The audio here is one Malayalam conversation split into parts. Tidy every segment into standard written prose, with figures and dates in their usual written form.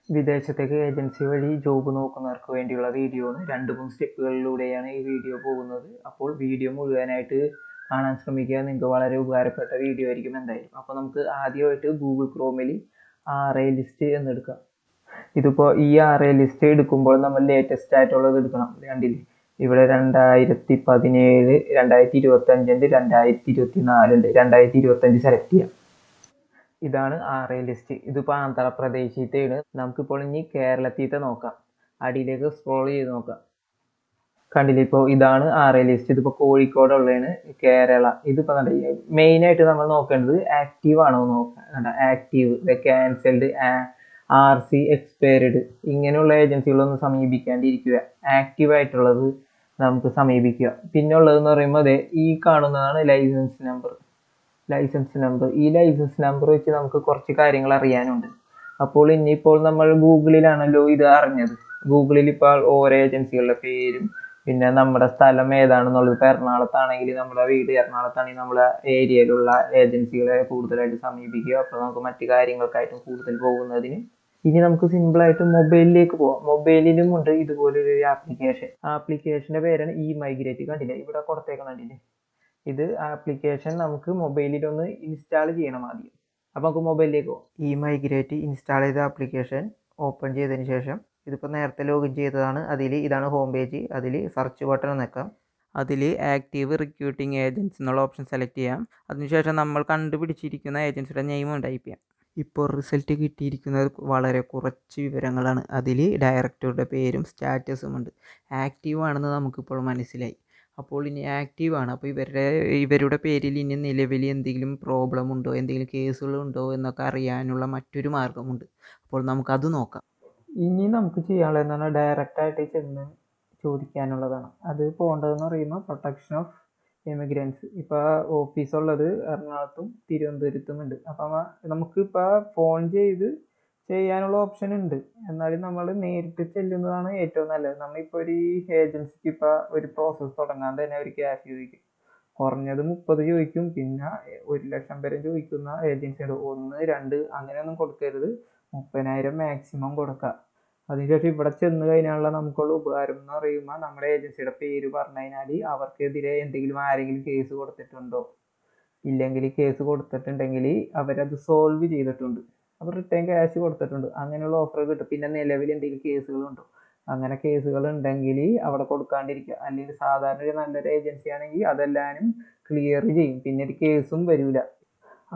വിദേശത്തേക്ക് ഏജൻസി വഴി ജോബ് നോക്കുന്നവർക്ക് വേണ്ടിയുള്ള വീഡിയോ ആണ്. 2-3 സ്റ്റെപ്പുകളിലൂടെയാണ് ഈ വീഡിയോ പോകുന്നത്. അപ്പോൾ വീഡിയോ മുഴുവനായിട്ട് കാണാൻ ശ്രമിക്കുക. നിങ്ങൾക്ക് വളരെ ഉപകാരപ്പെട്ട വീഡിയോ ആയിരിക്കും എന്തായാലും. അപ്പോൾ നമുക്ക് ആദ്യമായിട്ട് ഗൂഗിൾ ക്രോമിൽ RA ലിസ്റ്റ് എന്നെടുക്കാം. ഇതിപ്പോൾ ഈ RA ലിസ്റ്റ് എടുക്കുമ്പോൾ നമ്മൾ ലേറ്റസ്റ്റ് ആയിട്ടുള്ളത് എടുക്കണം. കണ്ടില്ലേ, ഇവിടെ 2017, 2025 ഉണ്ട്, 2024 ഉണ്ട്. 2025 സെലക്ട് ചെയ്യാം. ഇതാണ് RA ലിസ്റ്റ്. ഇതിപ്പോൾ ആന്ധ്രാപ്രദേശിലത്തെയാണ്. നമുക്കിപ്പോൾ ഇനി കേരളത്തിലത്തെ നോക്കാം. അടിയിലേക്ക് സ്ക്രോൾ ചെയ്ത് നോക്കാം. കണ്ടില്ലേ, ഇപ്പോൾ ഇതാണ് RA ലിസ്റ്റ്. ഇതിപ്പോൾ കോഴിക്കോടുള്ളതാണ്, കേരള. ഇതിപ്പോൾ മെയിനായിട്ട് നമ്മൾ നോക്കേണ്ടത് ആക്റ്റീവ് ആണോ നോക്കാം. ആക്റ്റീവ്, ക്യാൻസൽഡ്, RC എക്സ്പയർഡ്, ഇങ്ങനെയുള്ള ഏജൻസികളൊന്നും സമീപിക്കാണ്ടിരിക്കുക. ആക്റ്റീവ് ആയിട്ടുള്ളത് നമുക്ക് സമീപിക്കുക. പിന്നെ ഉള്ളതെന്ന് പറയുമ്പോൾ ഈ കാണുന്നതാണ് ലൈസൻസ് നമ്പർ. ഈ ലൈസൻസ് നമ്പർ വെച്ച് നമുക്ക് കുറച്ച് കാര്യങ്ങൾ അറിയാനുണ്ട്. അപ്പോൾ ഇനിയിപ്പോൾ നമ്മൾ ഗൂഗിളിലാണല്ലോ ഇത് അറിഞ്ഞത്. ഗൂഗിളിൽ ഇപ്പോൾ ഓരോ ഏജൻസികളുടെ പേരും പിന്നെ നമ്മുടെ സ്ഥലം ഏതാണെന്നുള്ളത്. ഇപ്പോൾ എറണാകുളത്താണെങ്കിൽ നമ്മുടെ വീട് എറണാകുളത്താണെങ്കിൽ നമ്മുടെ ഏരിയയിലുള്ള ഏജൻസികളെ കൂടുതലായിട്ട് സമീപിക്കുക. അപ്പോൾ നമുക്ക് മറ്റു കാര്യങ്ങൾക്കായിട്ടും കൂടുതൽ പോകുന്നതിന് ഇനി നമുക്ക് സിമ്പിളായിട്ട് മൊബൈലിലേക്ക് പോവാം. മൊബൈലിലും ഉണ്ട് ഇതുപോലൊരു ആപ്ലിക്കേഷൻ്റെ പേരാണ് ഇ-മൈഗ്രേറ്റ്. കണ്ടില്ലേ, ഇവിടെ കൊടുത്തേക്കണം. കണ്ടില്ലേ, ഇത് ആപ്ലിക്കേഷൻ നമുക്ക് മൊബൈലിലൊന്ന് ഇൻസ്റ്റാൾ ചെയ്യണം ആദ്യം. അപ്പോൾ നമുക്ക് മൊബൈലിലേക്ക് പോകാം. ഇ-മൈഗ്രേറ്റ് ഇൻസ്റ്റാൾ ചെയ്ത ആപ്ലിക്കേഷൻ ഓപ്പൺ ചെയ്തതിന് ശേഷം ഇതിപ്പോൾ നേരത്തെ ലോഗിൻ ചെയ്തതാണ്. ഇതാണ് ഹോം പേജ്. അതിൽ സെർച്ച് ബട്ടൺ നിൽക്കാം. അതിൽ ആക്റ്റീവ് റിക്രൂട്ടിംഗ് ഏജൻസി എന്നുള്ള ഓപ്ഷൻ സെലക്ട് ചെയ്യാം. അതിനുശേഷം നമ്മൾ കണ്ടുപിടിച്ചിരിക്കുന്ന ഏജൻസിയുടെ നെയിം ടൈപ്പ് ചെയ്യാം. ഇപ്പോൾ റിസൾട്ട് കിട്ടിയിരിക്കുന്നത് വളരെ കുറച്ച് വിവരങ്ങളാണ്. അതിൽ ഡയറക്ടറുടെ പേരും സ്റ്റാറ്റസും ഉണ്ട്. ആക്റ്റീവ് ആണെന്ന് നമുക്കിപ്പോൾ മനസ്സിലായി. അപ്പോൾ ഇനി ആക്റ്റീവാണ്. അപ്പോൾ ഇവരുടെ പേരിൽ ഇനി നിലവിൽ എന്തെങ്കിലും പ്രോബ്ലം ഉണ്ടോ, എന്തെങ്കിലും കേസുകളുണ്ടോ എന്നൊക്കെ അറിയാനുള്ള മറ്റൊരു മാർഗമുണ്ട്. അപ്പോൾ നമുക്കത് നോക്കാം. ഇനി നമുക്ക് ചെയ്യാനുള്ളതെന്ന് ഡയറക്റ്റായിട്ട് ചെന്ന് ചോദിക്കാനുള്ളതാണ്. അത് പോകേണ്ടതെന്ന് പറയുമ്പോൾ പ്രൊട്ടക്ഷൻ ഓഫ് എമിഗ്രൻസ്. ഇപ്പോൾ ഓഫീസുള്ളത് എറണാകുളത്തും തിരുവനന്തപുരത്തും ഉണ്ട്. അപ്പം നമുക്കിപ്പോൾ ഫോൺ ചെയ്ത് ചെയ്യാനുള്ള ഓപ്ഷൻ ഉണ്ട്. എന്നാലും നമ്മൾ നേരിട്ട് ചെല്ലുന്നതാണ് ഏറ്റവും നല്ലത്. നമ്മളിപ്പോൾ ഒരു ഏജൻസിക്ക് ഇപ്പോൾ ഒരു പ്രോസസ്സ് തുടങ്ങാൻ തന്നെ ഒരു ക്യാഷ് ചോദിക്കും. കുറഞ്ഞത് 30 ചോദിക്കും. പിന്നെ 1 ലക്ഷം വരെ ചോദിക്കുന്ന ഏജൻസിയുണ്ട്. 1, 2 അങ്ങനെയൊന്നും കൊടുക്കരുത്. 30,000 മാക്സിമം കൊടുക്കുക. അതിനുശേഷം ഇവിടെ ചെന്ന് കഴിഞ്ഞാലുള്ള നമുക്കുള്ള ഉപകാരം എന്ന് പറയുമ്പോൾ നമ്മുടെ ഏജൻസിയുടെ പേര് പറഞ്ഞു കഴിഞ്ഞാൽ അവർക്കെതിരെ ആരെങ്കിലും കേസ് കൊടുത്തിട്ടുണ്ടോ, ഇല്ലെങ്കിൽ കേസ് കൊടുത്തിട്ടുണ്ടെങ്കിൽ അവരത് സോൾവ് ചെയ്തിട്ടുണ്ട്, അവർ റിട്ടേൺ ക്യാഷ് കൊടുത്തിട്ടുണ്ട്, അങ്ങനെയുള്ള ഓഫർ കിട്ടും. പിന്നെ നിലവിൽ എന്തെങ്കിലും കേസുകളുണ്ടോ, അങ്ങനെ കേസുകൾ ഉണ്ടെങ്കിൽ അവിടെ കൊടുക്കാണ്ടിരിക്കുക. അല്ലെങ്കിൽ സാധാരണ ഒരു നല്ലൊരു ഏജൻസി ആണെങ്കിൽ അതെല്ലാനും ക്ലിയർ ചെയ്യും. പിന്നെ ഒരു കേസും വരില്ല.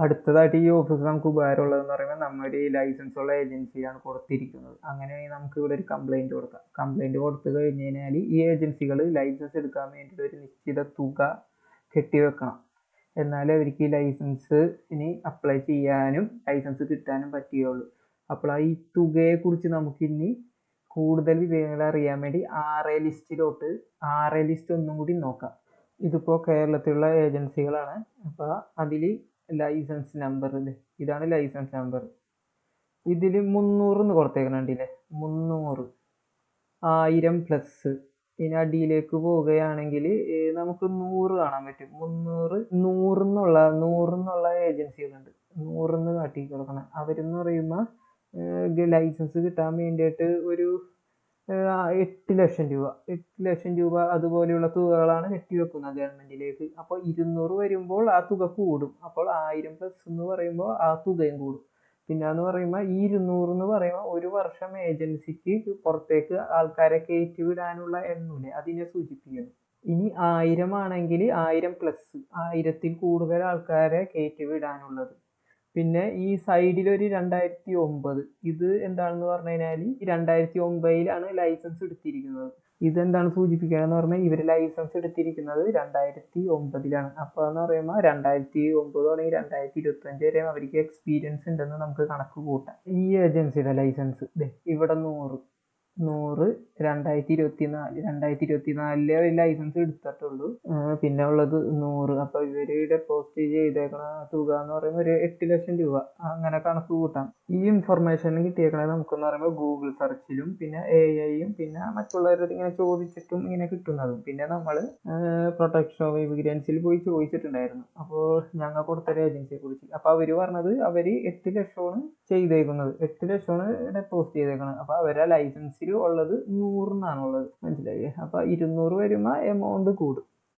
അടുത്തതായിട്ട് ഈ ഓഫീസ് നമുക്ക് ഉപകാരമുള്ളതെന്ന് പറയുമ്പോൾ നമ്മുടെ ലൈസൻസ് ഉള്ള ഏജൻസിയാണ് കൊടുത്തിരിക്കുന്നത്. അങ്ങനെയാണെങ്കിൽ നമുക്ക് ഇവിടെ ഒരു കംപ്ലൈൻറ്റ് കൊടുക്കാം. കംപ്ലൈൻറ്റ് കൊടുത്തു കഴിഞ്ഞ് കഴിഞ്ഞാൽ ഈ ഏജൻസികൾ ലൈസൻസ് എടുക്കാൻ വേണ്ടിയിട്ട് ഒരു നിശ്ചിത തുക കെട്ടിവെക്കണം. എന്നാലേ അവർക്ക് ഈ ലൈസൻസിന് അപ്ലൈ ചെയ്യാനും ലൈസൻസ് കിട്ടാനും പറ്റുകയുള്ളൂ. അപ്പോൾ ഈ തുകയെക്കുറിച്ച് നമുക്കിനി കൂടുതൽ വിവരങ്ങൾ അറിയാൻ വേണ്ടി RA ലിസ്റ്റ് ഒന്നും കൂടി നോക്കാം. ഇതിപ്പോൾ കേരളത്തിലുള്ള ഏജൻസികളാണ്. അപ്പോൾ അതിൽ ലൈസൻസ് നമ്പർ, ഇതാണ് ലൈസൻസ് നമ്പർ. ഇതിൽ 300 എന്ന് കൊടുത്തേക്കണുണ്ടല്ലേ, 300, 1000+. ഇനി അടിയിലേക്ക് പോവുകയാണെങ്കിൽ നമുക്ക് 100 കാണാൻ പറ്റും. 300, 100 എന്നുള്ള ഏജൻസികളുണ്ട്. 100 കാട്ടി കൊടുക്കണം. അവരെന്ന് പറയുമ്പോൾ ലൈസൻസ് കിട്ടാൻ വേണ്ടിയിട്ട് ഒരു 8 ലക്ഷം രൂപ അതുപോലെയുള്ള തുകകളാണ് കെട്ടിവെക്കുന്നത് ഗവൺമെന്റിലേക്ക്. അപ്പോൾ 200 വരുമ്പോൾ ആ തുക കൂടും. അപ്പോൾ 1000+ എന്ന് പറയുമ്പോൾ ആ തുകയും കൂടും. പിന്നെ എന്ന് പറയുമ്പോൾ ഈ 200 എന്ന് പറയുമ്പോൾ ഒരു വർഷം ഏജൻസിക്ക് പുറത്തേക്ക് ആൾക്കാരെ കയറ്റി വിടാനുള്ള എണ്ണമില്ലേ, അതിനെ സൂചിപ്പിക്കുന്നു. ഇനി 1000 ആണെങ്കിൽ 1000+, 1000-ൽ കൂടുതൽ ആൾക്കാരെ കയറ്റി വിടാനുള്ളത്. പിന്നെ ഈ സൈഡിൽ ഒരു 2009, ഇത് എന്താണെന്ന് പറഞ്ഞു കഴിഞ്ഞാൽ 2009-ലാണ് ലൈസൻസ് എടുത്തിരിക്കുന്നത്. ഇതെന്താണ് സൂചിപ്പിക്കുകയെന്ന് പറഞ്ഞാൽ ഇവർ ലൈസൻസ് എടുത്തിരിക്കുന്നത് 2009-ലാണ്. അപ്പോൾ എന്ന് പറയുമ്പോൾ 2009 തുടങ്ങി 2025 വരെ അവർക്ക് എക്സ്പീരിയൻസ് ഉണ്ടെന്ന് നമുക്ക് കണക്ക് കൂട്ടാം. ഈ ഏജൻസിയുടെ ലൈസൻസ് ഇവിടെ 100, 100 2024 ലൈസൻസ് എടുത്തിട്ടുള്ളൂ. പിന്നെ ഉള്ളത് 100. അപ്പോൾ ഇവർ ഡെപ്പോസിറ്റ് ചെയ്തേക്കണ തുക എന്ന് പറയുമ്പോൾ ഒരു 8 ലക്ഷം രൂപ അങ്ങനെ കണക്ക് കൂട്ടാം. ഈ ഇൻഫർമേഷൻ കിട്ടിയേക്കണത് നമുക്കെന്ന് പറയുമ്പോൾ ഗൂഗിൾ സെർച്ചിലും പിന്നെ AI-യും പിന്നെ മറ്റുള്ളവരോട് ഇങ്ങനെ ചോദിച്ചിട്ടും ഇങ്ങനെ കിട്ടുന്നതും. പിന്നെ നമ്മൾ പ്രൊട്ടക്ഷൻ ഓഫ് ഇമിഗ്രൻസിൽ പോയി ചോദിച്ചിട്ടുണ്ടായിരുന്നു അപ്പോൾ ഞങ്ങൾ കൊടുത്തൊരു ഏജൻസിയെ കുറിച്ച്. അപ്പോൾ അവർ പറഞ്ഞത് അവർ 8 ലക്ഷമാണ് ചെയ്തേക്കുന്നത്, 8 ലക്ഷമാണ് ഡെപ്പോസിറ്റ് ചെയ്തേക്കുന്നത്. അപ്പോൾ അവരുടെ ലൈസൻസിൽ ഉള്ളത് 100 എന്നാണുള്ളത്, മനസ്സിലായില്ലേ? അപ്പോൾ 200 വരുമ്പോൾ എമൗണ്ട് കൂടും.